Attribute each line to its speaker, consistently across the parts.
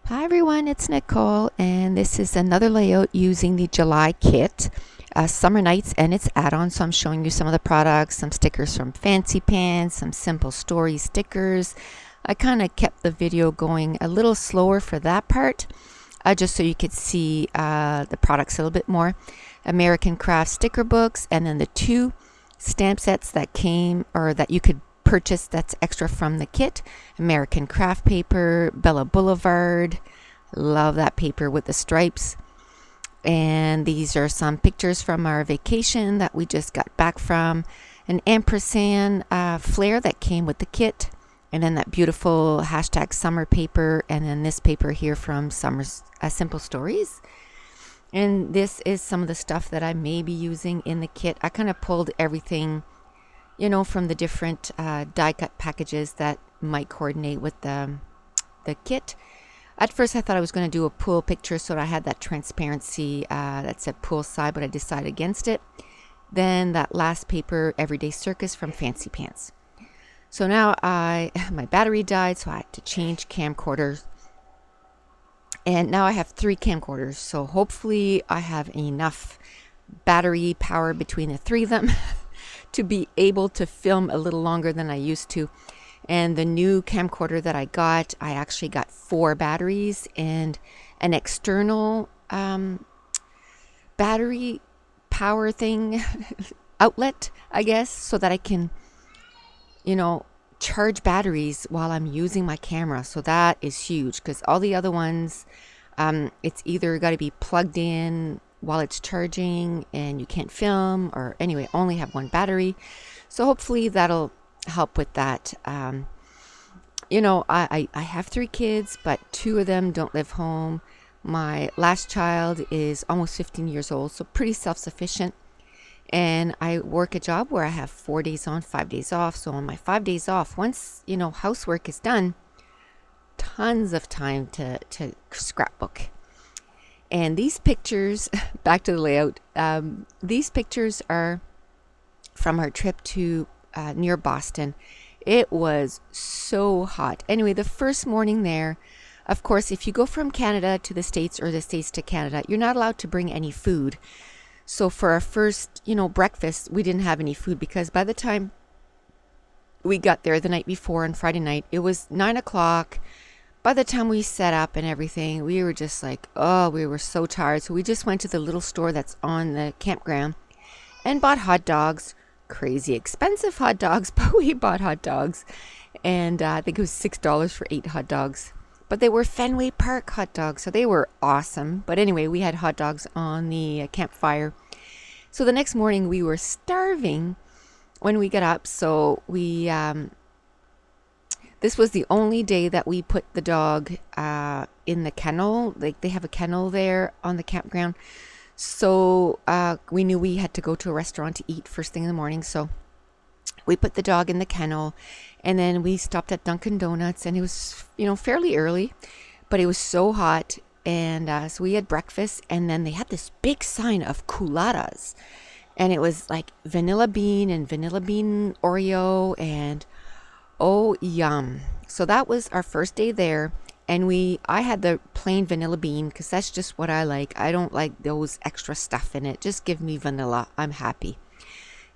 Speaker 1: Hi everyone, it's Nicole, and this is another layout using the July kit, Summer Nights and its add-ons. So I'm showing you some of the products, some stickers from Fancy Pants, some Simple Story stickers. I kind of kept the video going a little slower for that part, just so you could see the products a little bit more. American Craft sticker books, and then the two stamp sets that came, or that you could purchase that's extra from the kit. American Craft paper, Bella Boulevard. Love that paper with the stripes. And these are some pictures from our vacation that we just got back from. An ampersand flare that came with the kit. And then that beautiful hashtag summer paper. And then this paper here from Summer's Simple Stories. And this is some of the stuff that I may be using in the kit. I kind of pulled everything, from the different die cut packages that might coordinate with the kit. At first I thought I was going to do a pool picture so that I had that transparency that said poolside, but I decided against it. Then that last paper, Everyday Circus from Fancy Pants. So now my battery died, so I had to change camcorders. And now I have 3 camcorders, so hopefully I have enough battery power between the 3 of them to be able to film a little longer than I used to. And the new camcorder that I got, I actually got 4 batteries and an external battery power thing outlet, I guess, so that I can, charge batteries while I'm using my camera. So that is huge, because all the other ones, it's either got to be plugged in while it's charging and you can't film, or anyway, only have 1 battery. So hopefully that'll help with that. I have 3 kids, but 2 of them don't live home. My last child is almost 15 years old, so pretty self-sufficient. And I work a job where I have 4 days on, 5 days off. So on my 5 days off, once, housework is done, tons of time to scrapbook. And these pictures, back to the layout, these pictures are from our trip to near Boston. It was so hot. Anyway, the first morning there, of course, if you go from Canada to the States or the States to Canada, you're not allowed to bring any food. So for our first, breakfast, we didn't have any food, because by the time we got there the night before on Friday night, it was 9 o'clock. By the time we set up and everything, we were just like, oh, we were so tired. So we just went to the little store that's on the campground and bought hot dogs. Crazy expensive hot dogs, but we bought hot dogs. And I think it was $6 for 8 hot dogs. But they were Fenway Park hot dogs, so they were awesome. But anyway, we had hot dogs on the campfire. So the next morning we were starving when we got up. So we this was the only day that we put the dog in the kennel. Like, they have a kennel there on the campground. So we knew we had to go to a restaurant to eat first thing in the morning. So we put the dog in the kennel, and then we stopped at Dunkin' Donuts, and it was, fairly early, but it was so hot. And so we had breakfast, and then they had this big sign of culottes, and it was like vanilla bean and vanilla bean Oreo, and oh, yum. So that was our first day there. And I had the plain vanilla bean, because that's just what I like. I don't like those extra stuff in it. Just give me vanilla. I'm happy.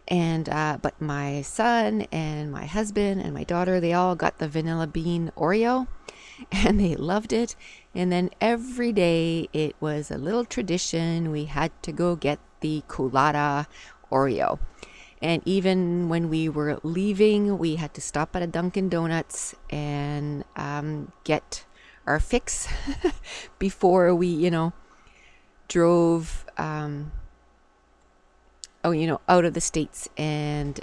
Speaker 1: And but my son and my husband and my daughter, they all got the vanilla bean Oreo, and they loved it. And then every day it was a little tradition. We had to go get the culotta Oreo. And even when we were leaving, we had to stop at a Dunkin' Donuts and get our fix before we, drove out of the States. And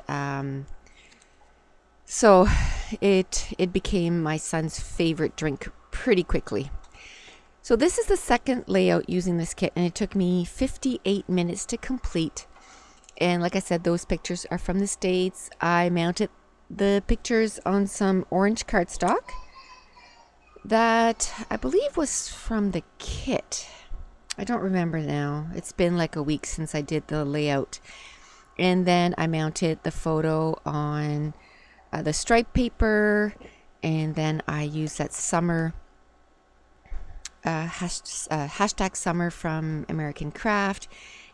Speaker 1: so it became my son's favorite drink pretty quickly. So this is the second layout using this kit, and it took me 58 minutes to complete. And like I said, those pictures are from the States. I mounted the pictures on some orange cardstock that I believe was from the kit. I don't remember now. It's been like a week since I did the layout. And then I mounted the photo on the stripe paper, and then I used that summer hashtag summer from American Craft,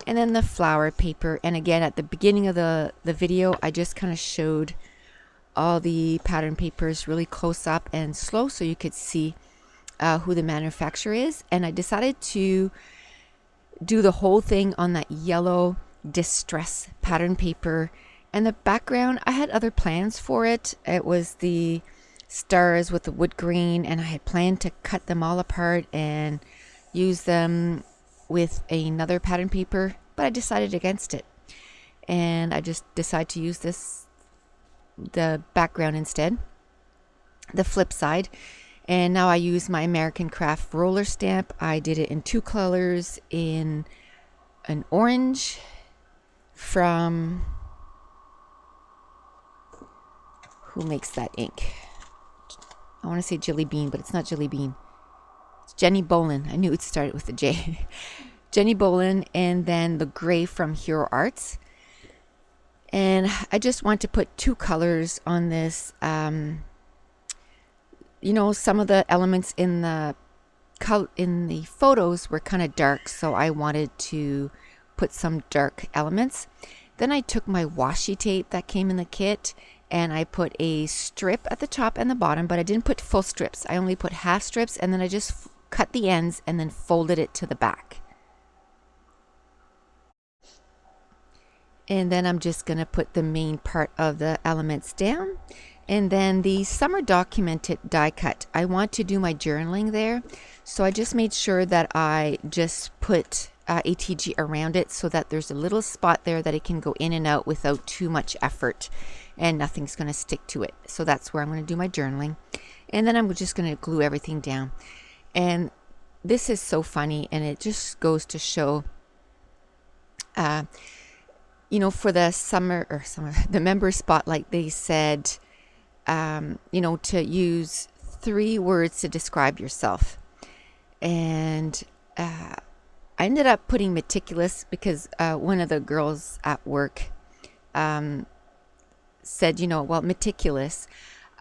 Speaker 1: and then the flower paper. And again, at the beginning of the video, I just kind of showed all the pattern papers really close up and slow so you could see who the manufacturer is. And I decided to do the whole thing on that yellow distress pattern paper. And the background, I had other plans for it. It was the stars with the wood grain, and I had planned to cut them all apart and use them with another pattern paper, but I decided against it. And I just decided to use the background instead, the flip side. And now I use my American Craft roller stamp. I did it in 2 colors, in an orange from, who makes that ink? I want to say Jelly Bean, but it's not Jelly Bean. It's Jenny Bolin. I knew it started with a J. Jenny Bolin, and then the gray from Hero Arts. And I just want to put 2 colors on this. You know, some of the elements in the photos were kind of dark, so I wanted to put some dark elements. Then I took my washi tape that came in the kit, and I put a strip at the top and the bottom, but I didn't put full strips. I only put half strips, and then I just cut the ends and then folded it to the back. And then I'm just going to put the main part of the elements down. And then the summer documented die cut, I want to do my journaling there. So I just made sure that I just put ATG around it so that there's a little spot there that it can go in and out without too much effort, and nothing's going to stick to it. So that's where I'm going to do my journaling. And then I'm just going to glue everything down. And this is so funny, and it just goes to show, you know, for the the member spotlight, they said, you know, to use 3 words to describe yourself. And I ended up putting meticulous because one of the girls at work said, you know, well, meticulous.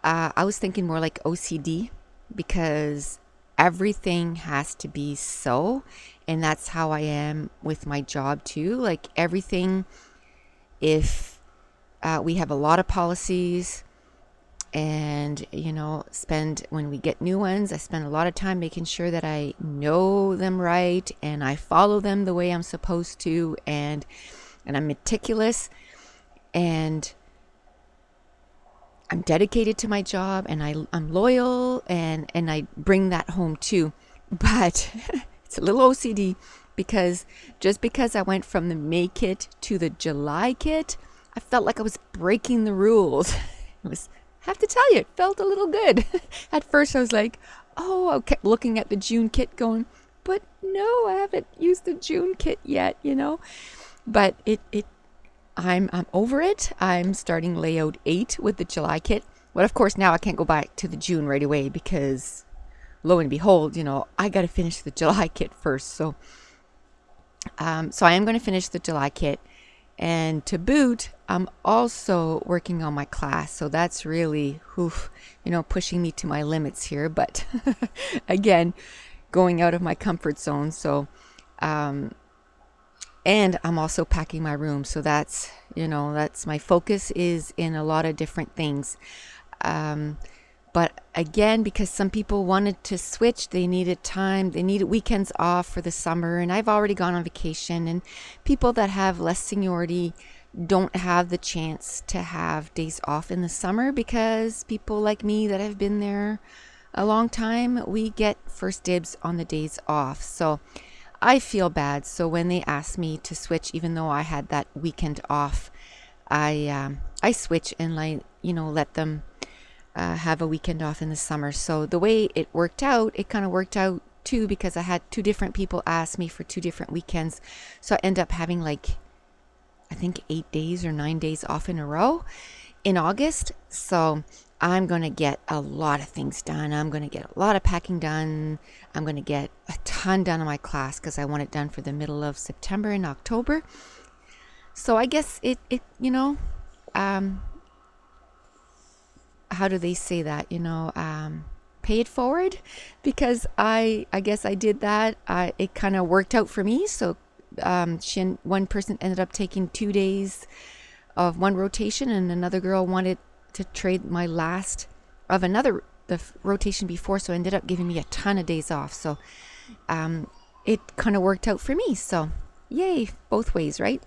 Speaker 1: I was thinking more like OCD, because everything has to be so, and that's how I am with my job too. Like everything, if we have a lot of policies, and you know, when we get new ones, I spend a lot of time making sure that I know them right and I follow them the way I'm supposed to, and I'm meticulous, and I'm dedicated to my job, and I'm loyal, and I bring that home too. But it's a little OCD, because just because I went from the May kit to the July kit, I felt like I was breaking the rules. I have to tell you, it felt a little good. At first I was like, oh, I kept looking at the June kit going, but no, I haven't used the June kit yet, you know. But I'm over it. I'm starting layout 8 with the July kit. But of course now I can't go back to the June right away, because lo and behold, you know, I got to finish the July kit first. So so I am going to finish the July kit. And to boot, I'm also working on my class. So that's really, you know, pushing me to my limits here. But again, going out of my comfort zone. So, and I'm also packing my room. So that's, you know, that's my focus is in a lot of different things. But again, because some people wanted to switch, they needed time, they needed weekends off for the summer, and I've already gone on vacation, and people that have less seniority don't have the chance to have days off in the summer, because people like me that have been there a long time, we get first dibs on the days off. So I feel bad. So when they asked me to switch, even though I had that weekend off, I switch and let them have a weekend off in the summer. So the way it worked out, it kind of worked out too, because I had 2 different people ask me for 2 different weekends. So I end up having like, I think 8 days or 9 days off in a row in August. So I'm going to get a lot of things done. I'm going to get a lot of packing done. I'm going to get a ton done on my class, because I want it done for the middle of September and October. So I guess it you know, how do they say that? You know, pay it forward, because I guess I did that. It kind of worked out for me. So one person ended up taking 2 days of one rotation, and another girl wanted to trade my last of the rotation before, so ended up giving me a ton of days off. So it kind of worked out for me. So yay, both ways, right?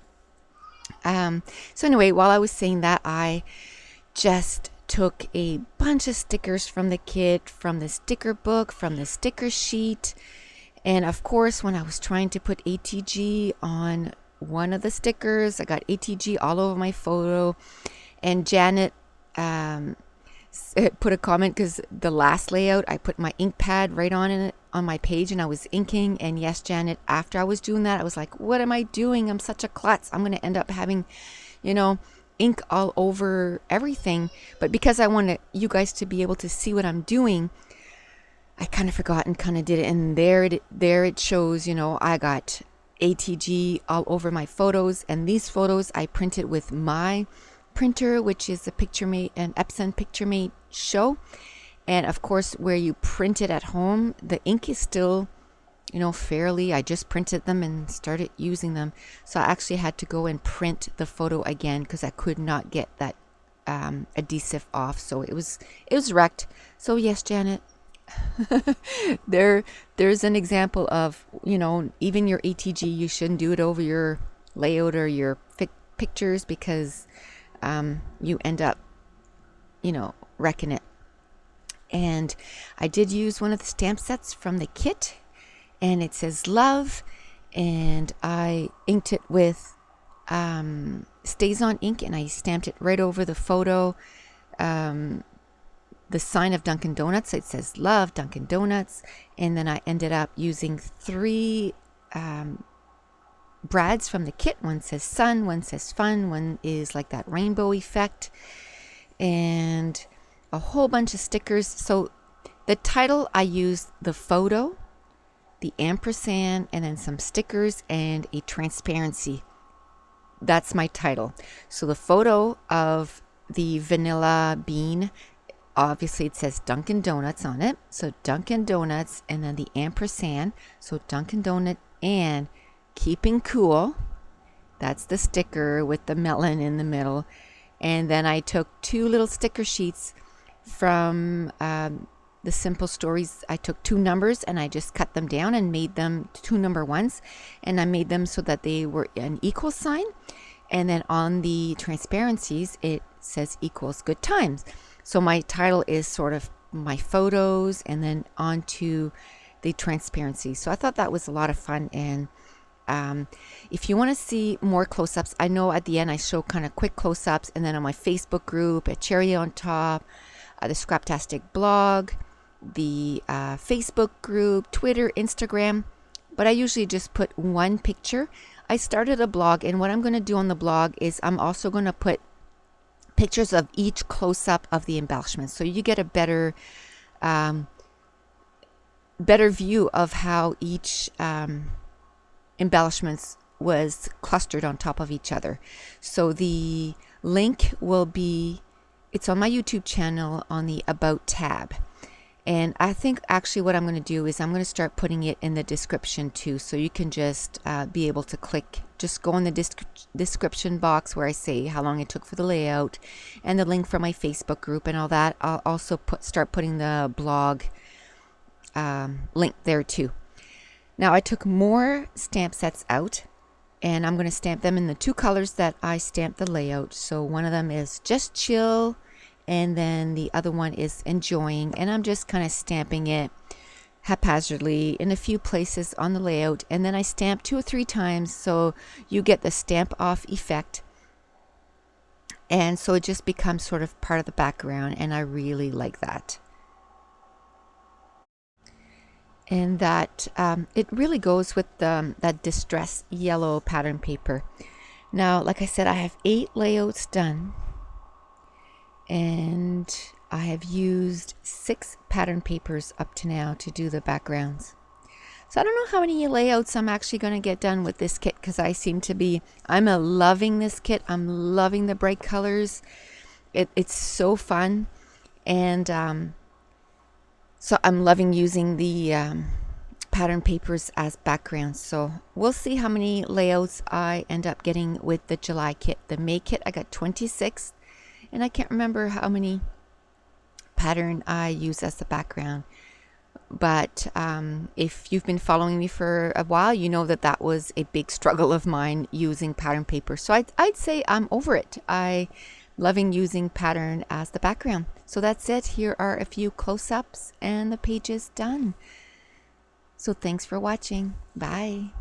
Speaker 1: So anyway, while I was saying that, I just took a bunch of stickers from the kit, from the sticker book, from the sticker sheet. And of course, when I was trying to put ATG on one of the stickers, I got ATG all over my photo. And Janet put a comment, because the last layout, I put my ink pad right on it on my page, and I was inking. And yes, Janet, after I was doing that, I was like, what am I doing? I'm such a klutz. I'm going to end up having, ink all over everything. But because I wanted you guys to be able to see what I'm doing, I kind of forgot and kind of did it. And there it shows, I got ATG all over my photos. And these photos I printed with my printer, which is an Epson PictureMate Show. And of course, where you print it at home, the ink is still, fairly, I just printed them and started using them. So I actually had to go and print the photo again, because I could not get that adhesive off. So it was wrecked. So yes, Janet, there's an example of, even your ATG, you shouldn't do it over your layout or your pictures, because you end up, wrecking it. And I did use one of the stamp sets from the kit, and it says love, and I inked it with StazOn ink, and I stamped it right over the photo, the sign of Dunkin' Donuts. It says love, Dunkin' Donuts. And then I ended up using 3 brads from the kit. One says sun, one says fun, one is like that rainbow effect, and a whole bunch of stickers. So the title, I used the photo, the ampersand, and then some stickers and a transparency. That's my title. So the photo of the vanilla bean, obviously it says Dunkin' Donuts on it. So Dunkin' Donuts, and then the ampersand. So Dunkin' Donut and keeping cool. That's the sticker with the melon in the middle. And then I took 2 little sticker sheets from the Simple Stories. I took 2 numbers and I just cut them down and made them 2 number ones, and I made them so that they were an equal sign. And then on the transparencies, it says equals good times. So my title is sort of my photos and then onto the transparency. So I thought that was a lot of fun. And if you want to see more close-ups, I know at the end I show kind of quick close-ups, and then on my Facebook group at Cherry on Top, the Scraptastic blog, the Facebook group, Twitter, Instagram. But I usually just put one picture. I started a blog, and what I'm going to do on the blog is I'm also going to put pictures of each close-up of the embellishments, so you get a better view of how each embellishments was clustered on top of each other. So the link will be, it's on my YouTube channel on the About tab. And I think actually what I'm going to do is I'm going to start putting it in the description too, so you can just be able to click, just go in the description box where I say how long it took for the layout and the link for my Facebook group and all that. I'll also start putting the blog link there too. Now I took more stamp sets out, and I'm going to stamp them in the 2 colors that I stamped the layout. So one of them is Just Chill, and then the other one is Enjoying, and I'm just kind of stamping it haphazardly in a few places on the layout, and then I stamp 2 or 3 times so you get the stamp off effect, and so it just becomes sort of part of the background, and I really like that. And that it really goes with that distress yellow pattern paper. Now, like I said, I have 8 layouts done, and I have used 6 pattern papers up to now to do the backgrounds. So I don't know how many layouts I'm actually going to get done with this kit, because I'm loving this kit. I'm loving the bright colors. It's so fun. And So I'm loving using the pattern papers as backgrounds. So we'll see how many layouts I end up getting with the July kit. The May kit, I got 26, and I can't remember how many pattern I use as the background. But if you've been following me for a while, you know that that was a big struggle of mine using pattern paper. So I'd say I'm over it. I loving using pattern as the background. So that's it. Here are a few close-ups and the page is done. So thanks for watching. Bye.